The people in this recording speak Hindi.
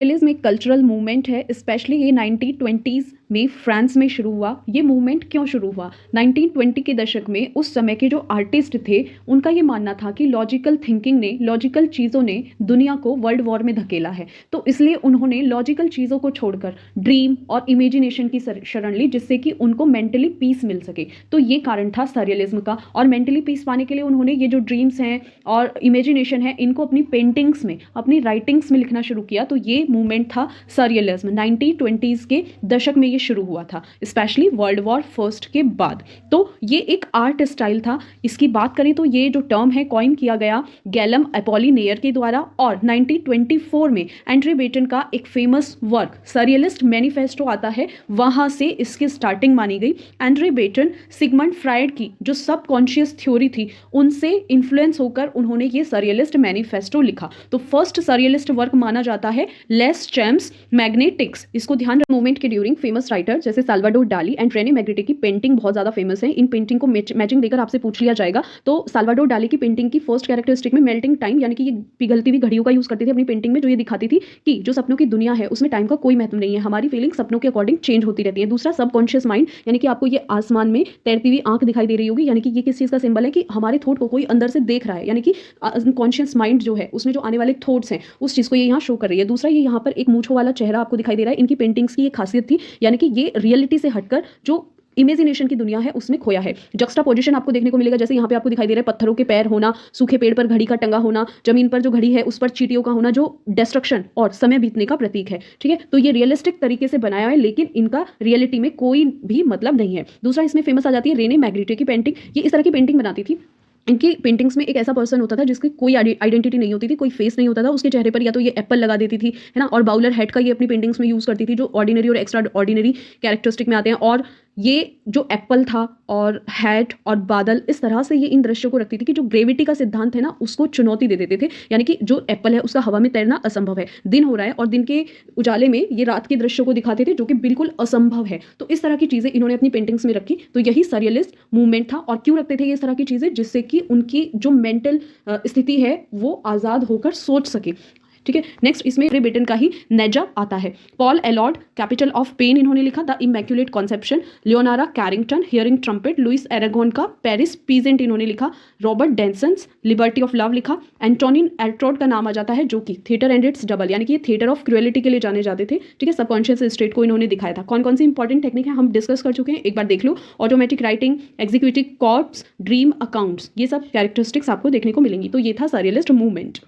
रियलिज्म एक कल्चरल मूवमेंट है, स्पेशली ये 1920s में फ्रांस में शुरू हुआ। ये मूवमेंट क्यों शुरू हुआ? 1920 के दशक में उस समय के जो आर्टिस्ट थे, उनका ये मानना था कि लॉजिकल थिंकिंग ने, लॉजिकल चीज़ों ने दुनिया को वर्ल्ड वॉर में धकेला है। तो इसलिए उन्होंने लॉजिकल चीज़ों को छोड़कर ड्रीम और इमेजिनेशन की शरण ली, जिससे कि उनको मेंटली पीस मिल सके। तो ये कारण था सरियलिज्म का, और मेंटली पीस पाने के लिए उन्होंने ये जो ड्रीम्स हैं और इमेजिनेशन है, इनको अपनी पेंटिंग्स में, अपनी राइटिंग्स में लिखना शुरू किया। तो ये मूवमेंट था सरियलिज्म। 1920s के दशक में ये शुरू हुआ था, स्पेशली वर्ल्ड वॉर फर्स्ट के बाद। तो ये एक आर्ट स्टाइल था। इसकी बात करें तो ये जो टर्म है कॉइन किया गया गैलम अपोलिनेयर के द्वारा, और 1924 में एंड्रे बेटन का एक फेमस वर्क सरियलिस्ट मैनिफेस्टो आता है, वहां से इसकी स्टार्टिंग मानी गई। एंड्रे बेटन सिगमंड फ्राइड की जो सबकॉन्शियस थ्योरी थी, उनसे इन्फ्लुएंस होकर उन्होंने ये सरियलिस्ट मैनिफेस्टो लिखा। तो फर्स्ट सरियलिस्ट वर्क माना जाता है लेस चैम्प्स मैग्नेटिक्स। इसको ध्यान मूवमेंट के ड्यूरिंग फेमस राइटर जैसे साल्वाडोर डाली एंड रेने मैग्नेटे की पेंटिंग बहुत ज्यादा फेमस है। इन पेंटिंग को मैचिंग देकर आपसे पूछ लिया जाएगा तो साल्वाडोर डाली की पेंटिंग की फर्स्ट कैरेक्टरिस्टिक में मेल्टिंग टाइम, यानी कि ये पिघलती हुई घड़ियों का यूज करती थी अपनी पेंटिंग में, जो ये दिखाती थी कि जो सपनों की दुनिया है उसमें टाइम का कोई महत्व नहीं है, हमारी फीलिंग सपनों के अकॉर्डिंग चेंज होती रहती है। दूसरा सबकॉन्शियस माइंड, यानी कि आपको ये आसमान में तैरती हुई आंख दिखाई दे रही होगी, यानी कि ये किस चीज का सिंबल है कि हमारे थॉट को कोई अंदर से देख रहा है, यानी कि कॉन्शियस माइंड जो है उसमें जो आने वाले थॉट्स हैं उस चीज को ये यहाँ शो कर रही है। दूसरा ये यहाँ पर एक मूंछों वाला चेहरा आपको दिखाई दे रहा है। इनकी पेंटिंग्स की ये खासियत थी, यानी कि ये रियलिटी से हटकर जो इमेजिनेशन की दुनिया है उसमें खोया है। जक्स्टापोजिशन आपको देखने को मिलेगा, जैसे यहाँ पे आपको दिखाई दे रहा है पत्थरों के पैर होना, सूखे पेड़ पर घड़ी का टंगा होना, जमीन पर जो घड़ी है उस पर चींटियों का होना, जो डिस्ट्रक्शन और समय बीतने का प्रतीक है। ठीक है, तो ये रियलिस्टिक तरीके से बनाया है, लेकिन इनका रियलिटी में कोई भी मतलब नहीं है। दूसरा इसमें फेमस आ जाती है रेने मैग्नेटे की पेंटिंग। ये इस तरह की पेंटिंग बनाती थी। इनकी पेंटिंग्स में एक ऐसा पर्सन होता था जिसकी कोई आइडेंटिटी नहीं होती थी, कोई फेस नहीं होता था, उसके चेहरे पर या तो ये एप्पल लगा देती थी, है ना, और बाउलर हेड का ये अपनी पेंटिंग्स में यूज करती थी, जो ऑर्डिनरी और एक्स्ट्रा ऑर्डिनरी कैरेक्टरिस्टिक में आते हैं। और ये जो एप्पल था और हैट और बादल, इस तरह से ये इन दृश्यों को रखती थी कि जो ग्रेविटी का सिद्धांत है ना उसको चुनौती दे देते थे, यानी कि जो एप्पल है उसका हवा में तैरना असंभव है, दिन हो रहा है और दिन के उजाले में ये रात के दृश्यों को दिखाते थे जो कि बिल्कुल असंभव है। तो इस तरह की चीजें इन्होंने अपनी पेंटिंग्स में रखी। तो यही सरियलिस्ट मूवमेंट था। और क्यों रखते थे ये इस तरह की चीजें? जिससे कि उनकी जो मेंटल स्थिति है वो आजाद होकर सोच सके। ठीक है, नेक्स्ट इसमें रे बेटन का ही नेजा आता है। Paul Eluard capital of pain इन्होंने लिखा, the immaculate conception, Leonora Carrington hearing trumpet, Louis Aragon का पेरिस पीजेंट इन्होंने लिखा, Robert Desnos liberty of love लिखा, एंटोनिन एल्ट्रोड का नाम आ जाता है जो कि थिएटर एंड इट्स डबल, यानी कि ये थिएटर ऑफ क्रुएलिटी के लिए जाने जाते थे। ठीक है, सबकॉन्शियस स्टेट को इन्होंने दिखाया था। कौन कौन सी इंपॉर्टेंट टेक्निक है हम डिस्कस कर चुके हैं, एक बार देख लो। Automatic writing, executive corpse, dream accounts, ये सब कैरेक्टरिस्टिक्स आपको देखने को मिलेंगी। तो ये था सरियलिस्ट मूवमेंट।